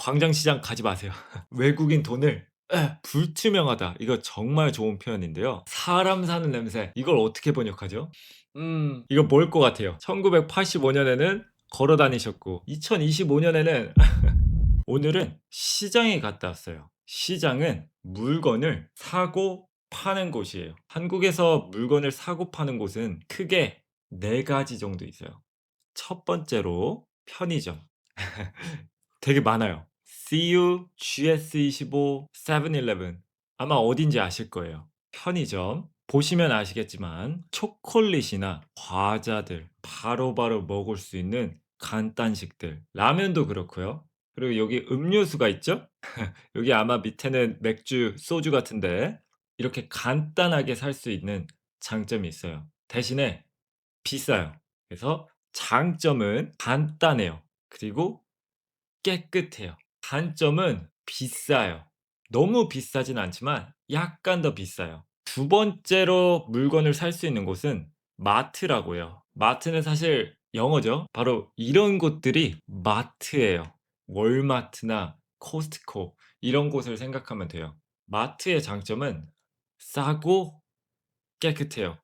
광장시장 가지 마세요. 외국인 돈을 불투명하다. 이거 정말 좋은 표현인데요. 사람 사는 냄새. 이걸 어떻게 번역하죠? 이거 뭘 것 같아요? 1985 년에는 걸어 다니셨고 2025 년에는 오늘은 시장에 갔다 왔어요. 시장은 물건을 사고 파는 곳이에요. 한국에서 물건을 사고 파는 곳은 크게 네 가지 정도 있어요. 첫 번째로 편의점. 되게 많아요. CU, GS25, 세븐일레븐. 아마 어딘지 아실 거예요. 편의점. 보시면 아시겠지만 초콜릿이나 과자들 바로바로 먹을 수 있는 간단식들. 라면도 그렇고요. 그리고 여기 음료수가 있죠? 여기 아마 밑에는 맥주, 소주 같은데 이렇게 간단하게 살 수 있는 장점이 있어요. 대신에 비싸요. 그래서 장점은 간단해요. 그리고 깨끗해요. 단점은 비싸요. 너무 비싸진 않지만 약간 더 비싸요. 두 번째로 물건을 살 수 있는 곳은 마트라고요. 마트는 사실 영어죠. 바로 이런 곳들이 마트예요. 월마트나 코스트코 이런 곳을 생각하면 돼요. 마트의 장점은 싸고 깨끗해요.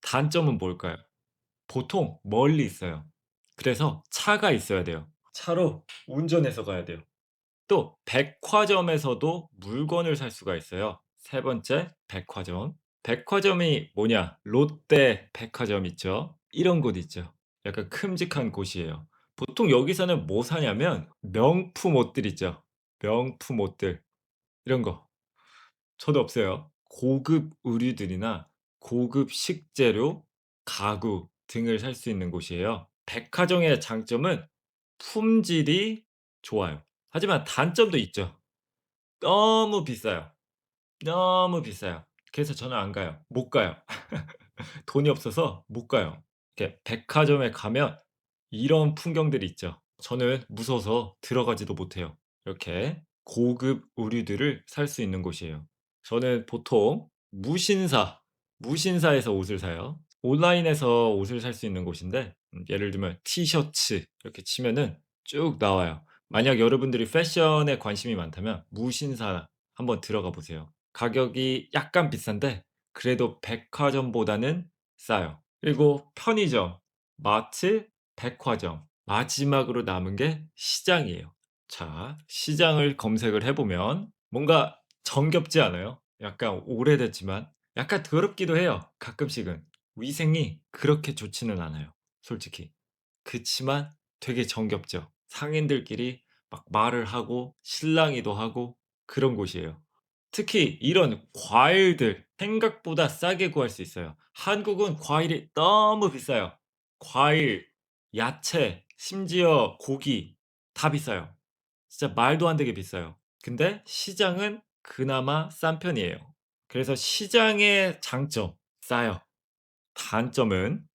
단점은 뭘까요? 보통 멀리 있어요. 그래서 차가 있어야 돼요. 차로 운전해서 가야 돼요. 또 백화점에서도 물건을 살 수가 있어요. 세 번째 백화점. 백화점이 뭐냐? 롯데 백화점 있죠. 이런 곳 있죠. 약간 큼직한 곳이에요. 보통 여기서는 뭐 사냐면 명품 옷들 있죠. 명품 옷들 이런 거. 저도 없어요. 고급 의류들이나 고급 식재료, 가구 등을 살 수 있는 곳이에요. 백화점의 장점은 품질이 좋아요. 하지만 단점도 있죠. 너무 비싸요. 너무 비싸요. 그래서 저는 안 가요. 못 가요. 돈이 없어서 못 가요. 이렇게 백화점에 가면 이런 풍경들이 있죠. 저는 무서워서 들어가지도 못해요. 이렇게 고급 의류들을 살 수 있는 곳이에요. 저는 보통 무신사에서 옷을 사요. 온라인에서 옷을 살 수 있는 곳인데 예를 들면 티셔츠 이렇게 치면은 쭉 나와요. 만약 여러분들이 패션에 관심이 많다면 무신사 한번 들어가 보세요. 가격이 약간 비싼데 그래도 백화점보다는 싸요. 그리고 편의점, 마트, 백화점, 마지막으로 남은 게 시장이에요. 자, 시장을 검색을 해 보면 뭔가 정겹지 않아요? 약간 오래됐지만 약간 더럽기도 해요, 가끔씩은. 위생이 그렇게 좋지는 않아요, 솔직히. 그치만 되게 정겹죠. 상인들끼리 막 말을 하고 실랑이도 하고 그런 곳이에요. 특히 이런 과일들 생각보다 싸게 구할 수 있어요. 한국은 과일이 너무 비싸요. 과일, 야채, 심지어 고기 다 비싸요. 진짜 말도 안 되게 비싸요. 근데 시장은 그나마 싼 편이에요. 그래서 시장의 장점 싸요. 단점은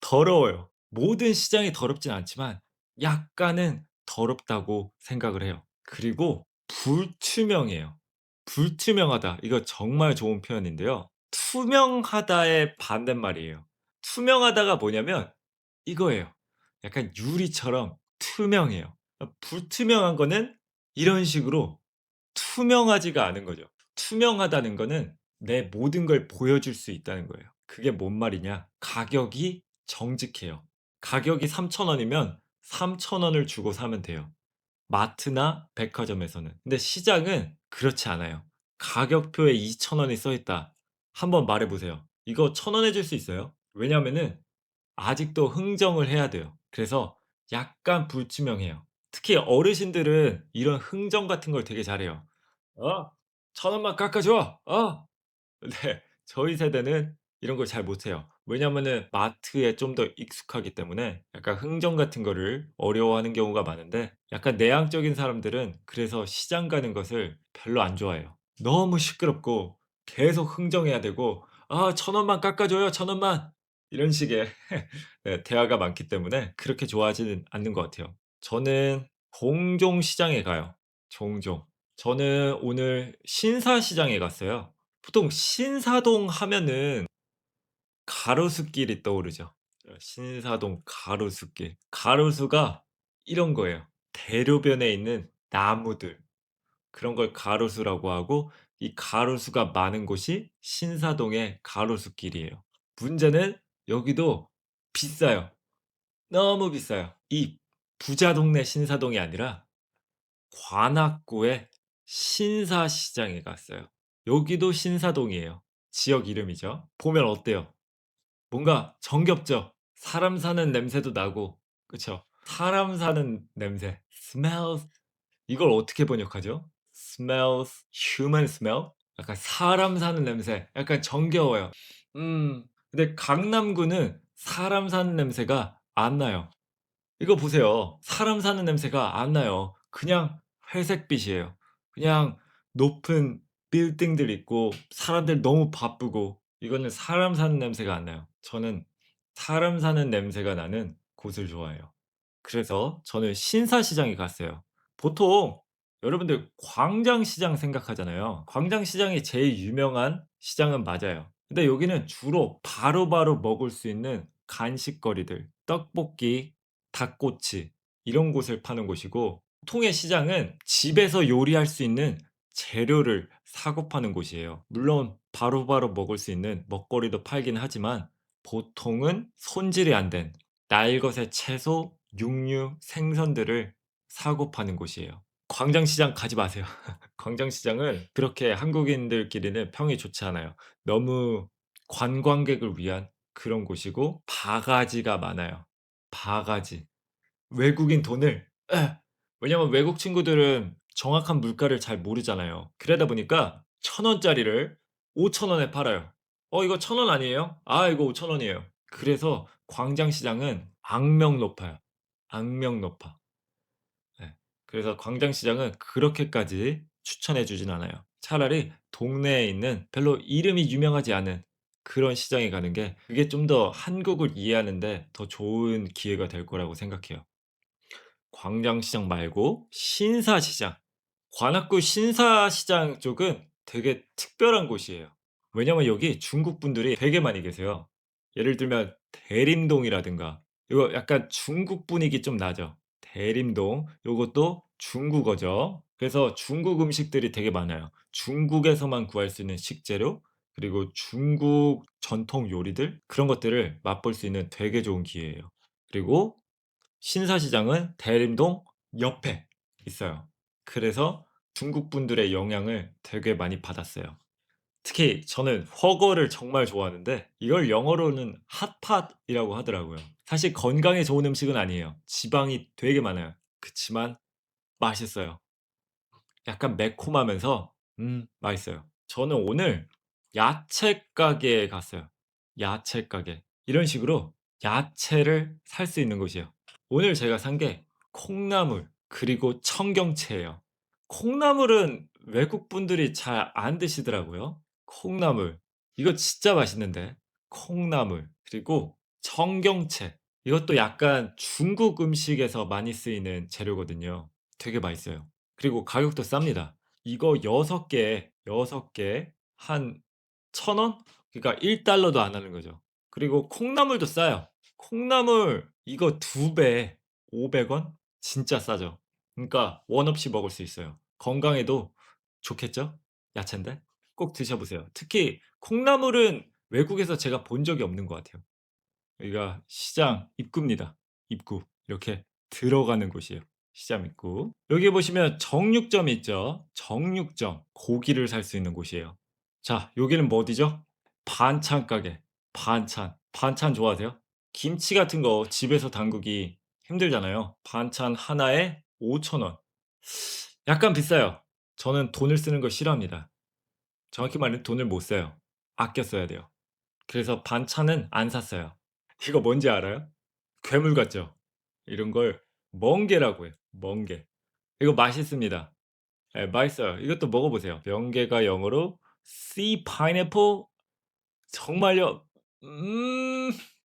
더러워요. 모든 시장이 더럽진 않지만 약간은 더럽다고 생각을 해요. 그리고 불투명해요. 불투명하다. 이거 정말 좋은 표현인데요. 투명하다의 반대말이에요. 투명하다가 뭐냐면 이거예요. 약간 유리처럼 투명해요. 불투명한 거는 이런 식으로 투명하지가 않은 거죠. 투명하다는 거는 내 모든 걸 보여줄 수 있다는 거예요. 그게 뭔 말이냐? 가격이 정직해요. 가격이 3천 원이면 3천 원을 주고 사면 돼요. 마트나 백화점에서는. 근데 시장은 그렇지 않아요. 가격표에 2천 원이 써 있다. 한번 말해 보세요. 이거 1,000원 해 줄 수 있어요? 왜냐하면은 아직도 흥정을 해야 돼요. 그래서 약간 불투명해요. 특히 어르신들은 이런 흥정 같은 걸 되게 잘해요. "어? 1,000원만 깎아 줘. 어?" 네. 저희 세대는 이런 걸 잘 못해요. 왜냐하면은 마트에 좀 더 익숙하기 때문에 약간 흥정 같은 거를 어려워하는 경우가 많은데 약간 내향적인 사람들은 그래서 시장 가는 것을 별로 안 좋아해요. 너무 시끄럽고 계속 흥정해야 되고 "아 1,000원만 깎아 줘요. 1,000원만." 이런 식의 네 대화가 많기 때문에 그렇게 좋아하지는 않는 것 같아요. 저는 종종 시장에 가요. 종종. 저는 오늘 신사시장에 갔어요. 보통 신사동 하면은 가로수길이 떠오르죠. 신사동 가로수길. 가로수가 이런 거예요. 대로변에 있는 나무들 그런 걸 가로수라고 하고 이 가로수가 많은 곳이 신사동의 가로수길이에요. 문제는 여기도 비싸요. 너무 비싸요. 이 부자 동네 신사동이 아니라 관악구의 신사시장에 갔어요. 여기도 신사동이에요. 지역 이름이죠. 보면 어때요? 뭔가 정겹죠? 사람 사는 냄새도 나고 그쵸? 사람 사는 냄새 smells 이걸 어떻게 번역하죠? smells human smell? 약간 사람 사는 냄새 약간 정겨워요. 근데 강남구는 사람 사는 냄새가 안 나요. 이거 보세요. 사람 사는 냄새가 안 나요. 그냥 회색빛이에요. 그냥 높은 빌딩들 있고 사람들 너무 바쁘고 이거는 사람 사는 냄새가 안 나요. 저는 사람 사는 냄새가 나는 곳을 좋아해요. 그래서 저는 신사시장에 갔어요. 보통 여러분들 광장시장 생각하잖아요. 광장시장이 제일 유명한 시장은 맞아요. 근데 여기는 주로 바로바로 먹을 수 있는 간식거리들, 떡볶이, 닭꼬치 이런 곳을 파는 곳이고 보통의 시장은 집에서 요리할 수 있는 재료를 사고 파는 곳이에요. 물론 바로바로 먹을 수 있는 먹거리도 팔긴 하지만 보통은 손질이 안 된 날것의 채소, 육류, 생선들을 사고 파는 곳이에요. 광장시장 가지 마세요. 광장시장은 그렇게 한국인들끼리는 평이 좋지 않아요. 너무 관광객을 위한 그런 곳이고 바가지가 많아요. 바가지. 외국인 돈을 왜냐면 외국 친구들은 정확한 물가를 잘 모르잖아요. 그러다 보니까 1,000원짜리를 5,000원에 팔아요. 이거 1,000원 아니에요? 아 이거 5,000 원이에요. 그래서 광장시장은 악명 높아요. 악명 높아. 예. 그래서 광장시장은 그렇게까지 추천해 주진 않아요. 차라리 동네에 있는 별로 이름이 유명하지 않은 그런 시장에 가는 게 그게 좀 더 한국을 이해하는 데 더 좋은 기회가 될 거라고 생각해요. 광장시장 말고 신사시장. 관악구 신사시장 쪽은 되게 특별한 곳이에요. 왜냐면 여기 중국 분들이 되게 많이 계세요. 예를 들면 대림동이라든가 이거 약간 중국 분위기 좀 나죠. 대림동 요것도 중국어죠. 그래서 중국 음식들이 되게 많아요. 중국에서만 구할 수 있는 식재료 그리고 중국 전통 요리들 그런 것들을 맛볼 수 있는 되게 좋은 기회예요. 그리고 신사시장은 대림동 옆에 있어요. 그래서 중국 분들의 영향을 되게 많이 받았어요. 특히 저는 훠궈를 정말 좋아하는데 이걸 영어로는 핫팟이라고 하더라고요. 사실 건강에 좋은 음식은 아니에요. 지방이 되게 많아요. 그치만 맛있어요. 약간 매콤하면서 맛있어요. 저는 오늘 야채 가게에 갔어요. 야채 가게. 이런 식으로 야채를 살 수 있는 곳이에요. 오늘 제가 산 게 콩나물 그리고 청경채예요. 콩나물은 외국 분들이 잘 안 드시더라고요. 콩나물. 이거 진짜 맛있는데. 콩나물 그리고 청경채. 이것도 약간 중국 음식에서 많이 쓰이는 재료거든요. 되게 맛있어요. 그리고 가격도 쌉니다. 이거 6 개에 6 개에 한 1,000원? 그러니까 1 달러도 안 하는 거죠. 그리고 콩나물도 싸요. 콩나물 이거 2 배에 500 원? 진짜 싸죠. 그러니까 원 없이 먹을 수 있어요. 건강에도 좋겠죠? 야채인데. 꼭 드셔 보세요. 특히 콩나물은 외국에서 제가 본 적이 없는 것 같아요. 여기가 시장 입구입니다. 입구. 이렇게 들어가는 곳이에요. 시장 입구. 여기 보시면 정육점이 있죠. 정육점. 고기를 살 수 있는 곳이에요. 자, 여기는 뭐 어디죠? 반찬 가게. 반찬. 반찬 좋아하세요? 김치 같은 거 집에서 담그기 힘들잖아요. 반찬 하나에 5,000원. 약간 비싸요. 저는 돈을 쓰는 걸 싫어합니다. 정확히 말하면 돈을 못 써요. 아껴 써야 돼요. 그래서 반찬은 안 샀어요. 이거 뭔지 알아요? 괴물 같죠? 이런 걸 멍게라고 해요. 멍게. 이거 맛있습니다. 예 맛있어요. 이것도 먹어 보세요. 명계가 영어로 sea pineapple 정말요?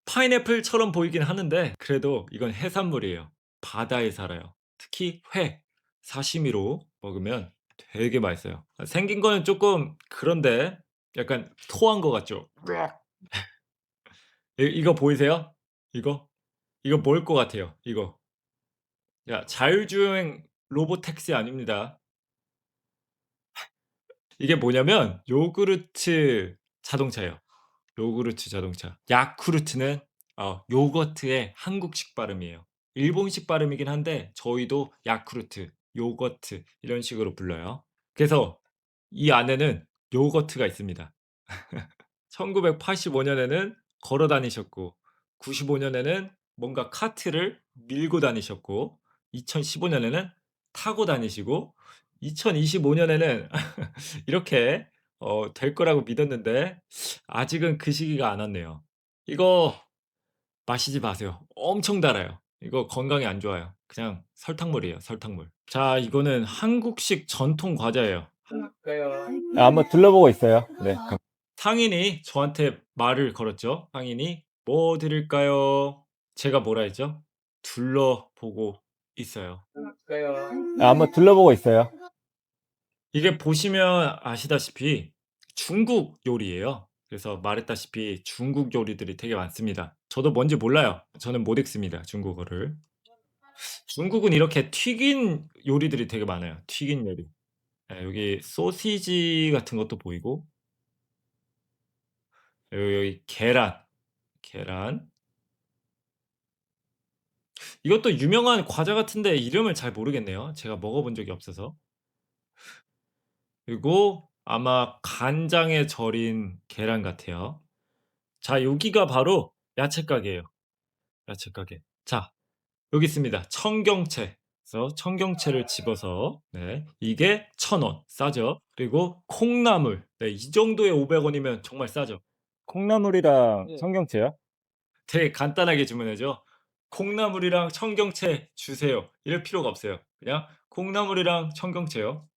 파인애플처럼 보이긴 하는데 그래도 이건 해산물이에요. 바다에 살아요. 특히 회, 사시미로 먹으면 되게 맛있어요. 생긴 거는 쪼끔 그런데 약간 토한 것 같죠? 이거 보이세요? 이거? 이거 뭘 것 같아요? 이거. 야, 자율주행 로보택시 아닙니다. 이게 뭐냐면 요구르트 자동차예요. 요구르트 자동차. 야쿠르트는 요거트의 한국식 발음이에요. 일본식 발음이긴 한데 저희도 야쿠르트, 요거트 이런 식으로 불러요. 그래서 이 안에는 요거트가 있습니다. 1985 년에는 걸어 다니셨고 95 년에는 뭔가 카트를 밀고 다니셨고 2015 년에는 타고 다니시고 2025 년에는 이렇게 될 거라고 믿었는데 아직은 그 시기가 안 왔네요. 이거 마시지 마세요. 엄청 달아요. 이거 건강에 안 좋아요. 그냥 설탕물이에요, 설탕물. 자, 이거는 한국식 전통 과자예요. 한번 둘러보고 있어요. 네. 상인이 저한테 말을 걸었죠. 상인이 "뭐 드릴까요?" 제가 뭐라 했죠? "둘러보고 있어요." 한번 둘러보고 있어요. 이게 보시면 아시다시피 중국 요리예요. 그래서 말했다시피 중국 요리들이 되게 많습니다. 저도 뭔지 몰라요. 저는 못 읽습니다, 중국어를. 중국은 이렇게 튀긴 요리들이 되게 많아요, 튀긴 요리. 예, 여기 소시지 같은 것도 보이고 여기 계란, 계란. 이것도 유명한 과자 같은데 이름을 잘 모르겠네요. 제가 먹어 본 적이 없어서. 그리고 아마 간장에 절인 계란 같아요. 자, 여기가 바로 야채 가게예요. 야채 가게. 자, 여기 있습니다. 청경채. 그래서 청경채를 집어서 네, 이게 1,000원 싸죠. 그리고 콩나물. 네, 이 정도의 500 원이면 정말 싸죠. 콩나물이랑 예. 청경채요? 되게 간단하게 주문하죠. "콩나물이랑 청경채 주세요." 이럴 필요가 없어요. 그냥 "콩나물이랑 청경채요."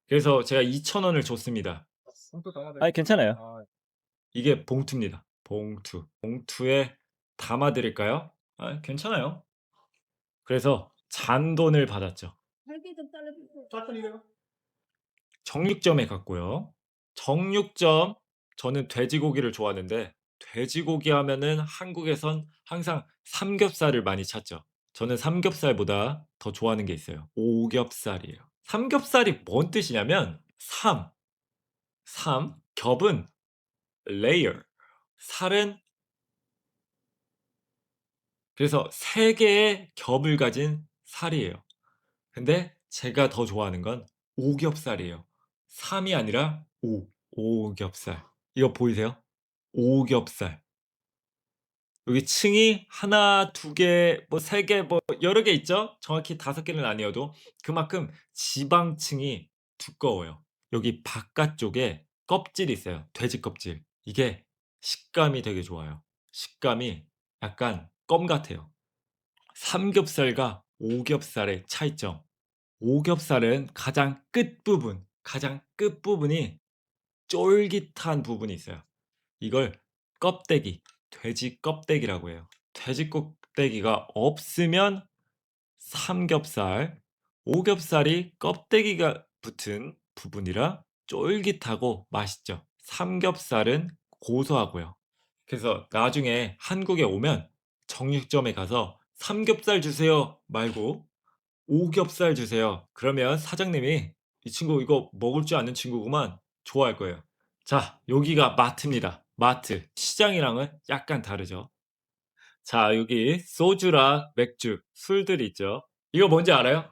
그래서 제가 2,000 원을 줬습니다. 봉투 담아 아니, 드릴까요? 괜찮아요. 아 이게 봉투입니다. 봉투. 봉투에 담아 드릴까요? 괜찮아요. 그래서 잔돈을 받았죠. 짤짤이래요? 정육점에 갔고요. 정육점, 저는 돼지고기를 좋아하는데 돼지고기 하면은 한국에선 항상 삼겹살을 많이 찾죠. 저는 삼겹살보다 더 좋아하는 게 있어요. 오겹살이에요. 삼겹살이 뭔 뜻이냐면 겹은 layer, 살은, 그래서 3 개의 겹을 가진 살이에요. 근데 제가 더 좋아하는 건 오겹살이에요. 3이 아니라 오겹살. 이거 보이세요? 오겹살. 여기 층이 하나, 2 개, 뭐 3 개, 뭐 여러 개 있죠? 정확히 5 개는 아니어도 그만큼 지방층이 두꺼워요. 여기 바깥쪽에 껍질이 있어요. 돼지 껍질. 이게 식감이 되게 좋아요. 식감이 약간 껌 같아요. 삼겹살과 오겹살의 차이점. 오겹살은 가장 끝부분이 쫄깃한 부분이 있어요. 이걸 껍데기, 돼지 껍데기라고 해요. 돼지 껍데기가 없으면 삼겹살, 오겹살이 껍데기가 붙은 부분이라 쫄깃하고 맛있죠. 삼겹살은 고소하고요. 그래서 나중에 한국에 오면 정육점에 가서 "삼겹살 주세요." 말고 "오겹살 주세요." 그러면 사장님이 "이 친구 이거 먹을 줄 아는 친구구만." 좋아할 거예요. 자, 여기가 마트입니다. 마트. 시장이랑은 약간 다르죠. 자, 여기 소주랑 맥주, 술들이 있죠. 이거 뭔지 알아요?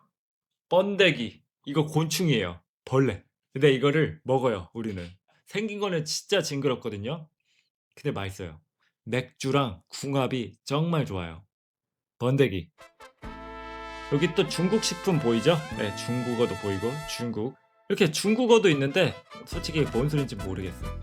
번데기. 이거 곤충이에요. 벌레. 근데 이거를 먹어요, 우리는. 생긴 거는 진짜 징그럽거든요. 근데 맛있어요. 맥주랑 궁합이 정말 좋아요. 번데기. 여기 또 중국 식품 보이죠? 네, 중국어도 보이고 중국. 이렇게 중국어도 있는데 솔직히 뭔 소린지 모르겠어요.